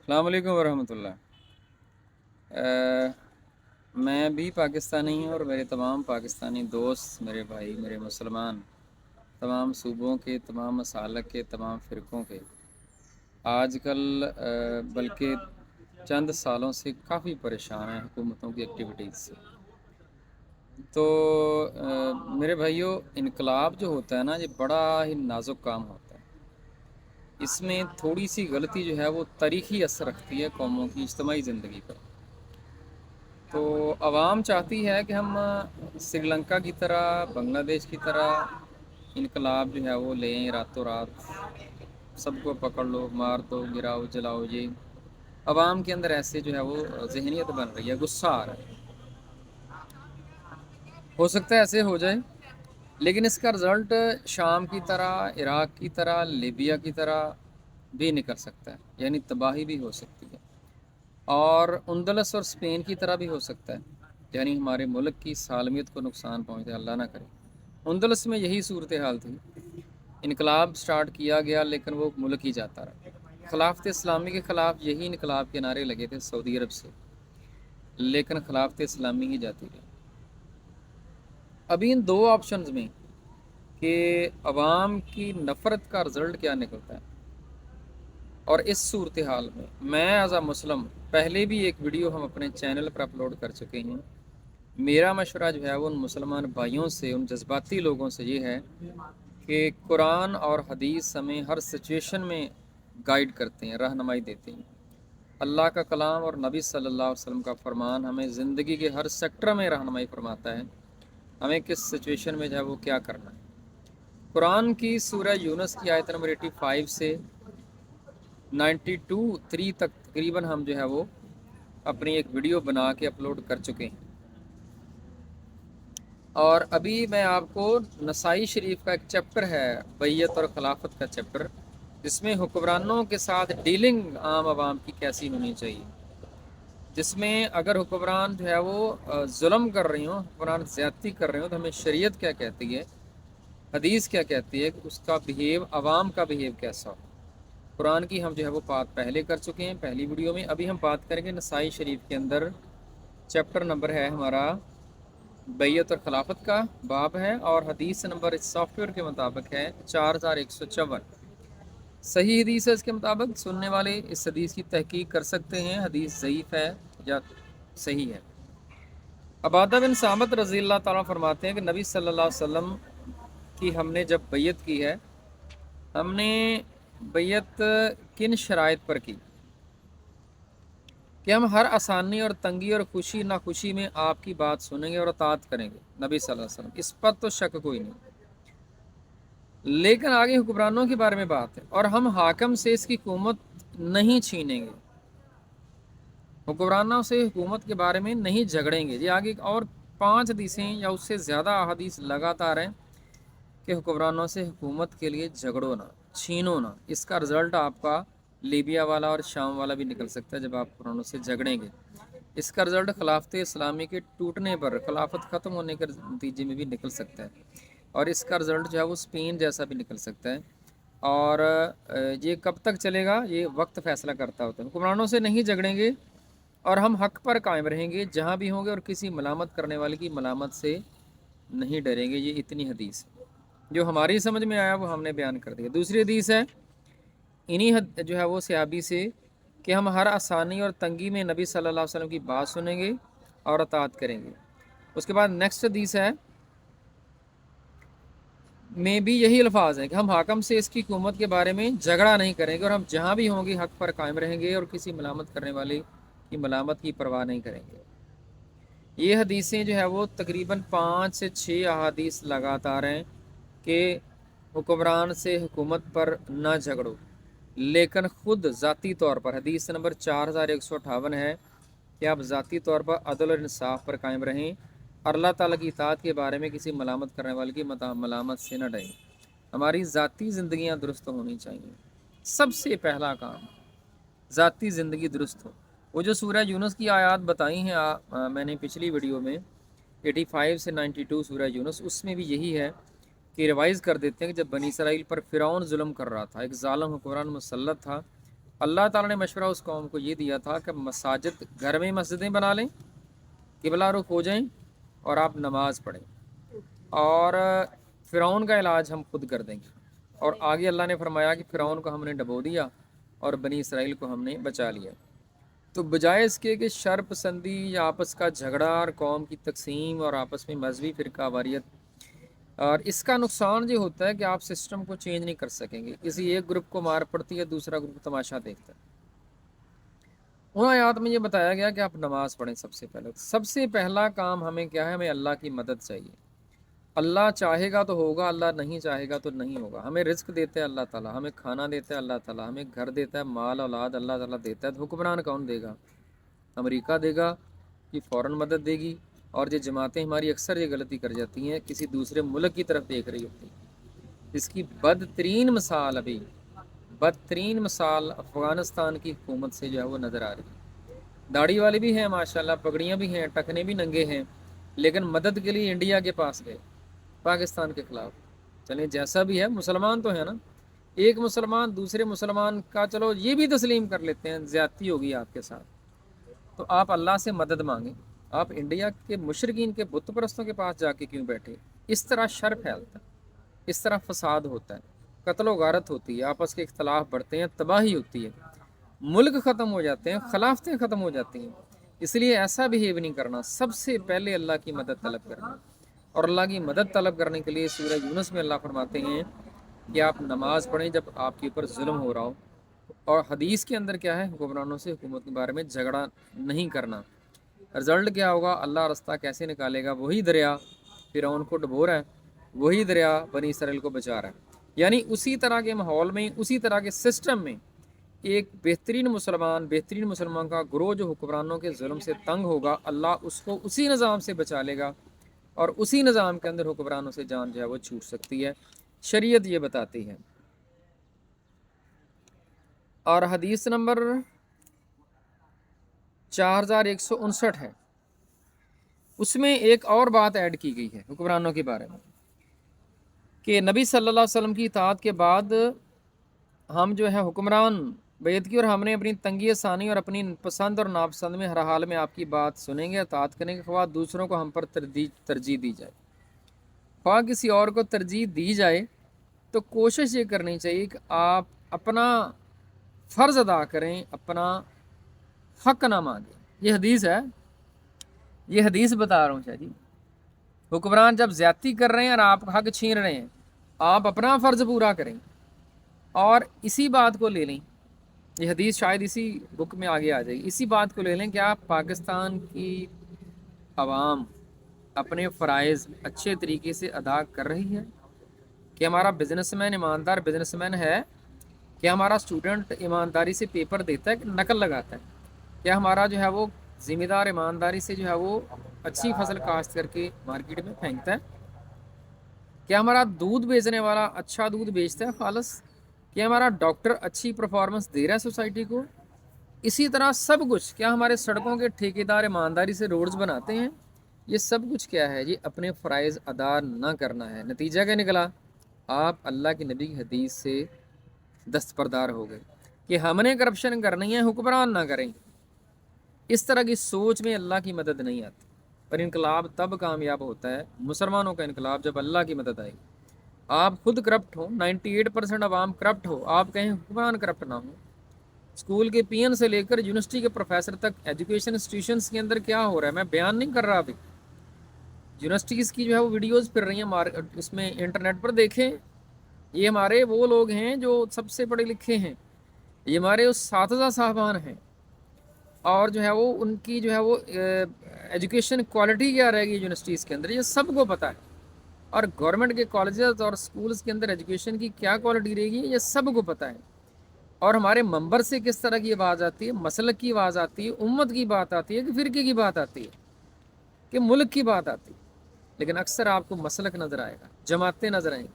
अस्सलाम वालेकुम वरहमतुल्लाह। मैं भी पाकिस्तानी हूँ और मेरे तमाम पाकिस्तानी दोस्त, मेरे भाई, मेरे मुसलमान, तमाम सूबों के, तमाम मसालक के, तमाम फ़िरक़ों के आजकल बल्कि चंद सालों से काफ़ी परेशान हैं हुकूमतों की एक्टिविटीज़ से। तो मेरे भाइयों, इनकलाब जो होता है ना, ये बड़ा ही नाजुक काम होता है। इसमें थोड़ी सी गलती जो है वो तारीख़ी असर रखती है कौमों की इज्तिमाई ज़िंदगी पर। तो आवाम चाहती है कि हम श्रीलंका की तरह, बांग्लादेश की तरह इनकलाब जो है वो लें रातों रात, सबको पकड़ लो, मार दो, गिराओ, जलाओ। ये आवाम के अंदर ऐसे जो है वो जहनीत बन रही है, गुस्सा आ रहा है। हो सकता है ऐसे हो जाए, लेकिन इसका रिज़ल्ट शाम की तरह, इराक़ की तरह, लीबिया की तरह भी निकल सकता है, यानी तबाही भी हो सकती है। और उंदलस और स्पेन की तरह भी हो सकता है, यानी हमारे मुल्क की सालमियत को नुकसान पहुँचे, अल्लाह ना करे। उंदलस में यही सूरत हाल थी। इनकलाब स्टार्ट किया गया लेकिन वो मुल्क ही जाता रहा। खिलाफत इस्लामी के ख़िलाफ़ यही इनकलाब के नारे लगे थे सऊदी अरब से, लेकिन खिलाफत इस्लामी ही जाती रही। अभी इन दो ऑप्शंस में कि अवाम की नफ़रत का रिज़ल्ट क्या निकलता है, और इस सूरत हाल में मैं एज़ आ मुस्लिम, पहले भी एक वीडियो हम अपने चैनल पर अपलोड कर चुके हैं। मेरा मशवरा जो है वो उन मुसलमान भाइयों से, उन जज्बाती लोगों से ये है कि कुरान और हदीस हमें हर सिचुएशन में गाइड करते हैं, रहनुमाई देते हैं। अल्लाह का कलाम और नबी सल्लल्लाहु अलैहि वसल्लम का फरमान हमें ज़िंदगी के हर सेक्टर में रहनुमाई फरमाता है, हमें किस सिचुएशन में जो है वो क्या करना है। कुरान की सूरह यूनुस की आयत नंबर 85 से 92 तक तकरीबन हम जो है वो अपनी एक वीडियो बना के अपलोड कर चुके हैं। और अभी मैं आपको नसाई शरीफ का एक चैप्टर है, बैयत और खिलाफत का चैप्टर, जिसमें हुक्मरानों के साथ डीलिंग आम आवाम की कैसी होनी चाहिए, जिसमें अगर हुक्मरान जो है वो जुल्म कर रही हो, हुक्मरान ज़्यादती कर रहे हो, तो हमें शरीयत क्या कहती है, हदीस क्या कहती है कि उसका बिहेव, आवाम का बिहेव कैसा हो। कुरान की हम जो है वो बात पहले कर चुके हैं पहली वीडियो में। अभी हम बात करेंगे नसाई शरीफ के अंदर, चैप्टर नंबर है हमारा बैयत और खिलाफत का बाब है, और हदीस नंबर इस सॉफ्टवेयर के मुताबिक है 4154। सही हदीस है, इसके मुताबिक सुनने वाले इस हदीस की तहकीक कर सकते हैं, हदीस ज़ईफ़ है या सही है। अबादा बिन सामत रज़ी अल्लाह ताला फरमाते हैं कि नबी सल्लल्लाहु अलैहि वसल्लम की हमने जब बैयत की है, हमने बैयत किन शराइत पर की कि हम हर आसानी और तंगी और खुशी नाखुशी में आपकी बात सुनेंगे और अतात करेंगे, नबी सल्लल्लाहु अलैहि वसल्लम, इस पर तो शक कोई नहीं। लेकिन आगे हुक्मरानों के बारे में बात है, और हम हाकम से इसकी हुकूमत नहीं छीनेंगे, हुक्मरानों से हुकूमत के बारे में नहीं झगड़ेंगे। ये आगे और 5 हदीसें या उससे ज़्यादा हदीस लगातार हैं कि हुक्मरानों से हुकूमत के लिए झगड़ो ना, छीनो ना। इसका रिज़ल्ट आपका लीबिया वाला और शाम वाला भी निकल सकता है जब आप हुक्मरानों से झगड़ेंगे। इसका रिज़ल्ट खिलाफत इस्लामी के टूटने पर, खिलाफत ख़त्म होने के नतीजे में भी निकल सकता है, और इसका रिज़ल्ट जो है वो स्पेन जैसा भी निकल सकता है। और ये कब तक चलेगा, ये वक्त फ़ैसला करता होता है। हुक्मरानों से नहीं झगड़ेंगे और हम हक़ पर कायम रहेंगे जहाँ भी होंगे, और किसी मलामत करने वाले की मलामत से नहीं डरेंगे। ये इतनी हदीस है, जो हमारी समझ में आया वो हमने बयान कर दिया। दूसरी हदीस है इन्हीं जो है वो सहाबी से कि हम हर आसानी और तंगी में नबी सल्लल्लाहु अलैहि वसल्लम की बात सुनेंगे और अतात करेंगे। उसके बाद नेक्स्ट हदीस है में भी यही अल्फाज हैं कि हम हाकम से इसकी हुकूमत के बारे में झगड़ा नहीं करेंगे, और हम जहाँ भी होंगे हक़ पर कायम रहेंगे और किसी मलामत करने वाले की मलामत की परवाह नहीं करेंगे। ये हदीसें जो है वो तकरीबन 5 से 6 अहादीस लगातार हैं कि हुक्मरान से हुकूमत पर ना झगड़ो, लेकिन ख़ुद ज़ाती तौर पर, हदीस नंबर 4158 है कि आप ज़ाती तौर पर अदल और इंसाफ पर कायम रहें, और अल्लाह ताला की इताअत के बारे में किसी मलामत करने वाले की मलामत से न डरें। हमारी ज़ाती ज़िंदगियाँ दुरुस्त होनी चाहिए। सबसे पहला काम, ज़ाती ज़िंदगी दुरुस्त हो। वो जो सूरह यूनुस की आयत बताई हैं मैंने पिछली वीडियो में 85 से 92 सूरह यूनुस, उसमें भी यही है कि रिवाइज़ कर देते हैं कि जब बनी इसराइल पर फ़िरौन जुल्म कर रहा था, एक ज़ालिम हुक्मरान मुसल्लत था, اللہ ताला ने मशवरा उस कौम को ये दिया था कि मसाजिद, घर में मस्जिदें बना लें, किबला रुख हो जाएं और आप नमाज पढ़ें, और फ़िरौन का इलाज हम खुद कर देंगे। और आगे अल्लाह ने फरमाया कि फ़िरौन को हमने डबो दिया और बनी इसराइल को हमने बचा लिया। तो बजाय इसके कि शर पसंदी या आपस का झगड़ा और कौम की तकसीम और आपस में मजहबी फ़िरका वारियत, और इसका नुकसान ये होता है कि आप सिस्टम को चेंज नहीं कर सकेंगे। किसी एक ग्रुप को मार पड़ती है, दूसरा ग्रुप तमाशा देखता है। उन आयात में ये बताया गया कि आप नमाज़ पढ़ें। सबसे पहला काम हमें क्या है? हमें अल्लाह की मदद चाहिए। अल्लाह चाहेगा तो होगा, अल्लाह नहीं चाहेगा तो नहीं होगा। हमें रिस्क देता है अल्लाह ताला, हमें खाना देता है अल्लाह ताला, हमें घर देता है, माल औलाद अल्लाह ताला देता है। तो हुक्मरान कौन देगा? अमेरिका देगा कि फ़ौरन मदद देगी? और ये जमातें हमारी अक्सर ये गलती कर जाती हैं, किसी दूसरे मुल्क की तरफ देख रही होती हैं। इसकी बदतरीन मिसाल अफ़गानिस्तान की हुकूमत से जो है वो नज़र आ रही है। दाढ़ी वाले भी हैं माशाल्लाह, पगड़ियाँ भी हैं, टखने भी नंगे हैं, लेकिन मदद के लिए इंडिया के पास गए पाकिस्तान के ख़िलाफ़। चलें, जैसा भी है, मुसलमान तो है ना। एक मुसलमान दूसरे मुसलमान का, चलो ये भी तस्लीम कर लेते हैं, ज़्यादती होगी आपके साथ, तो आप अल्लाह से मदद मांगें। आप इंडिया के मुशरिकीन के बुत परस्तों के पास जाके क्यों बैठे? इस तरह शर फैलता है, इस तरह फसाद होता है, कत्ल गारत होती है, आपस के इख्तलाफ बढ़ते हैं, तबाही होती है, मुल्क ख़त्म हो जाते हैं, खिलाफतें ख़त्म हो जाती हैं। इसलिए ऐसा बिहेव नहीं करना। सबसे पहले अल्लाह की मदद तलब करना। और अल्लाह की मदद तलब करने के लिए सूरह यूनुस में अल्लाह फरमाते हैं कि आप नमाज़ पढ़ें जब आपके ऊपर जुल्म हो रहा हो। और हदीस के अंदर क्या है? हुक्मरानों से, हुकूमत के बारे में झगड़ा नहीं करना। रिज़ल्ट क्या होगा? अल्लाह रास्ता कैसे निकालेगा? वही दरिया फ़िरौन को डुबो रहा है, वही दरिया बनी इसराइल को बचा रहा है। यानी उसी तरह के माहौल में, उसी तरह के सिस्टम में एक बेहतरीन मुसलमान का ग्रोह जो हुक्मरानों के जुल्म से तंग होगा, अल्लाह उसको उसी निज़ाम से बचा लेगा, और उसी निज़ाम के अंदर हुक्मरानों से जान जो है वो छूट सकती है। शरीयत ये बताती है। और हदीस नंबर 4159 है, उसमें एक और बात ऐड की गई है हुक्मरानों के बारे में कि नबी सल्लल्लाहु अलैहि वसल्लम की इताअत के बाद हम जो है हुक्मरान बैत की, और हमने अपनी तंगी आसानी और अपनी पसंद और नापसंद में हर हाल में आपकी बात सुनेंगे, इताअत करेंगे, ख्वाह दूसरों को हम पर तरजीह दी जाए, ख्वाह किसी और को तरजीह दी जाए, तो कोशिश ये करनी चाहिए कि आप अपना फ़र्ज़ अदा करें, अपना हक़ ना मांगें। ये हदीस है, ये हदीस बता रहा हूँ शाह जी। हुक्मरान जब ज़्यादती कर रहे हैं और आप हक़ छीन रहे हैं, आप अपना फ़र्ज़ पूरा करें। और इसी बात को ले लें, ये हदीस शायद इसी बुक में आगे आ जाएगी, इसी बात को ले लें कि आप पाकिस्तान की आवाम अपने फ़राइज़ अच्छे तरीके से अदा कर रही है? कि हमारा बिजनेसमैन ईमानदार बिजनेसमैन है? क्या हमारा स्टूडेंट ईमानदारी से पेपर देता है कि नकल लगाता है? क्या हमारा जो है वो ज़िम्मेदार ईमानदारी से जो है वो अच्छी फसल काश्त करके मार्केट में फेंकता है? क्या हमारा दूध बेचने वाला अच्छा दूध बेचता है खालस? क्या हमारा डॉक्टर अच्छी परफॉर्मेंस दे रहा है सोसाइटी को? इसी तरह सब कुछ, क्या हमारे सड़कों के ठेकेदार ईमानदारी से रोड्स बनाते हैं? ये सब कुछ क्या है? ये अपने फ़राइज़ अदा ना करना है। नतीजा क्या निकला? आप अल्लाह की नबी की हदीस से दस्तबरदार हो गए कि हमने करप्शन करनी है, हुक्मरान ना करें। इस तरह की सोच में अल्लाह की मदद नहीं आती। पर इनकलाब तब कामयाब होता है, मुसलमानों का इनकलाब, जब अल्लाह की मदद आएगी। आप खुद करप्ट हो, 98% अवाम करप्ट हो, आप कहें हुक्मरान करप्ट ना हो। स्कूल के पीएन से लेकर यूनिवर्सिटी के प्रोफेसर तक, एजुकेशन इंस्टीट्यूशंस के अंदर क्या हो रहा है, मैं बयान नहीं कर रहा अभी। यूनिवर्सिटीज़ की जो है वो वीडियोज़ फिर रही हैं इसमें, इंटरनेट पर देखें। ये हमारे वो लोग हैं जो सबसे पढ़े लिखे हैं, ये हमारे उस साथीज़ा साहबान हैं, और जो है वो उनकी जो है वो एजुकेशन क्वालिटी क्या रहेगी यूनिवर्सिटीज़ के अंदर, ये सबको पता है। और गवर्नमेंट के कॉलेजेस और स्कूल्स के अंदर एजुकेशन की क्या क्वालिटी रहेगी, ये सबको पता है। और हमारे मंबर से किस तरह की आवाज़ आती है, मसलक की आवाज़ आती है, उम्मत की बात आती है, कि फ़िरके की बात आती है, कि मुल्क की बात आती है। लेकिन अक्सर आपको मसलक नज़र आएगा, जमातें नज़र आएंगी।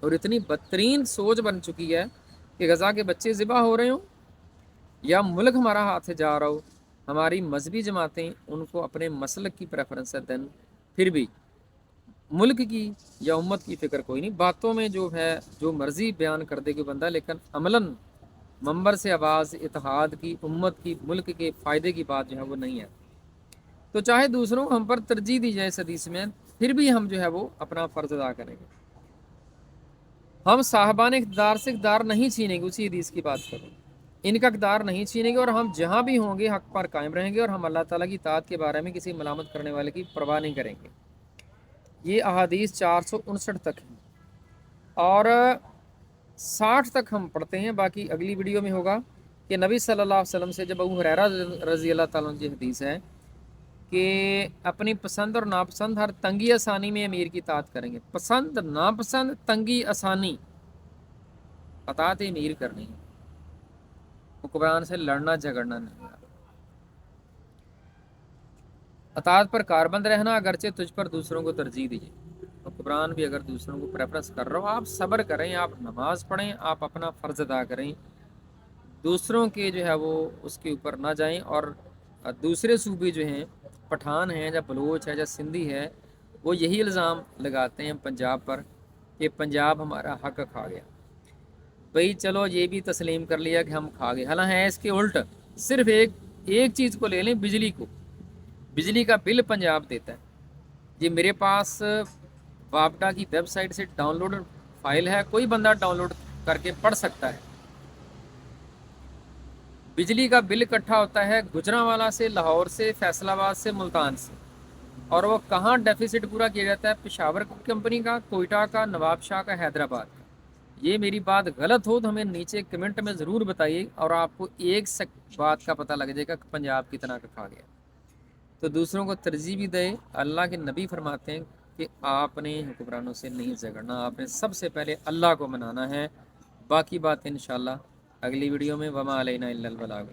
और इतनी बदतरीन सोच बन चुकी है कि गज़ा के बच्चे ज़िबा हो रहे हों या मुल्क हमारा हाथ से जा रहा हो, हमारी मजहबी जमातें उनको अपने मसलक की प्रेफरेंस दें, फिर भी मुल्क की या उम्मत की फ़िक्र कोई नहीं। बातों में जो है जो मर्ज़ी बयान कर दे कोई बंदा, लेकिन अमलन منبر سے آواز اتحاد کی، امت کی، ملک کے فائدے کی بات جو ہے وہ نہیں ہے۔ تو چاہے دوسروں کو ہم پر ترجیح دی جائے اس حدیث میں، پھر بھی ہم جو ہے وہ اپنا فرض ادا کریں گے۔ ہم صاحبان اقتدار سے اقتدار نہیں چھینیں گے، اسی حدیث کی بات کریں، ان کا اقتدار نہیں چھینیں گے، اور ہم جہاں بھی ہوں گے حق پر قائم رہیں گے، اور ہم اللہ تعالیٰ کی اطاعت کے بارے میں کسی ملامت کرنے والے کی پرواہ نہیں کریں گے۔ یہ احادیث 459 تک ہیں، اور 60 تک ہم پڑھتے ہیں، باقی اگلی ویڈیو میں ہوگا کہ نبی صلی اللہ علیہ وسلم سے جب ابو ہریرہ رضی اللہ تعالیٰ عنہ کی حدیث ہے کہ اپنی پسند اور ناپسند ہر تنگی آسانی میں امیر کی اطاعت کریں گے۔ پسند ناپسند، تنگی آسانی، اطاعت امیر کرنی ہے، حکمران سے لڑنا جھگڑنا نہیں۔ اطاعت پر کاربند رہنا، اگرچہ تجھ پر دوسروں کو ترجیح دیجیے۔ حکمران بھی اگر دوسروں کو پریفرنس کر رہا ہو، آپ صبر کریں، آپ نماز پڑھیں، آپ اپنا فرض ادا کریں، دوسروں کے جو ہے وہ اس کے اوپر نہ جائیں۔ اور دوسرے صوبے جو ہیں، پٹھان ہیں یا بلوچ ہے یا سندھی ہے، وہ یہی الزام لگاتے ہیں پنجاب پر کہ پنجاب ہمارا حق کھا گیا۔ بھئی چلو یہ بھی تسلیم کر لیا کہ ہم کھا گئے، حالانکہ ہے اس کے الٹ۔ صرف ایک چیز کو لے لیں، بجلی کو، بجلی کا بل پنجاب دیتا ہے۔ یہ میرے پاس وابڈا کی ویب سائٹ سے ڈاؤن لوڈ فائل ہے، کوئی بندہ ڈاؤن لوڈ کر کے پڑھ سکتا ہے۔ بجلی کا بل اکٹھا ہوتا ہے گجرانوالہ سے، لاہور سے، فیصل آباد سے، ملتان سے، اور وہ کہاں ڈیفیسٹ پورا کیا جاتا ہے؟ پشاور کمپنی کا، کوئٹہ کا، نواب شاہ کا، حیدرآباد کا۔ یہ میری بات غلط ہو تو ہمیں نیچے کمنٹ میں ضرور بتائیے، اور آپ کو ایک بات کا پتہ لگ جائے گا کہ پنجاب کتنا کا کھا گیا۔ تو دوسروں کو ترجیح بھی دے۔ اللہ کے نبی فرماتے ہیں کہ آپ نے حکمرانوں سے نہیں جھگڑنا، آپ نے سب سے پہلے اللہ کو منانا ہے۔ باقی بات انشاءاللہ اگلی ویڈیو میں، وما علینا الا البلاغ۔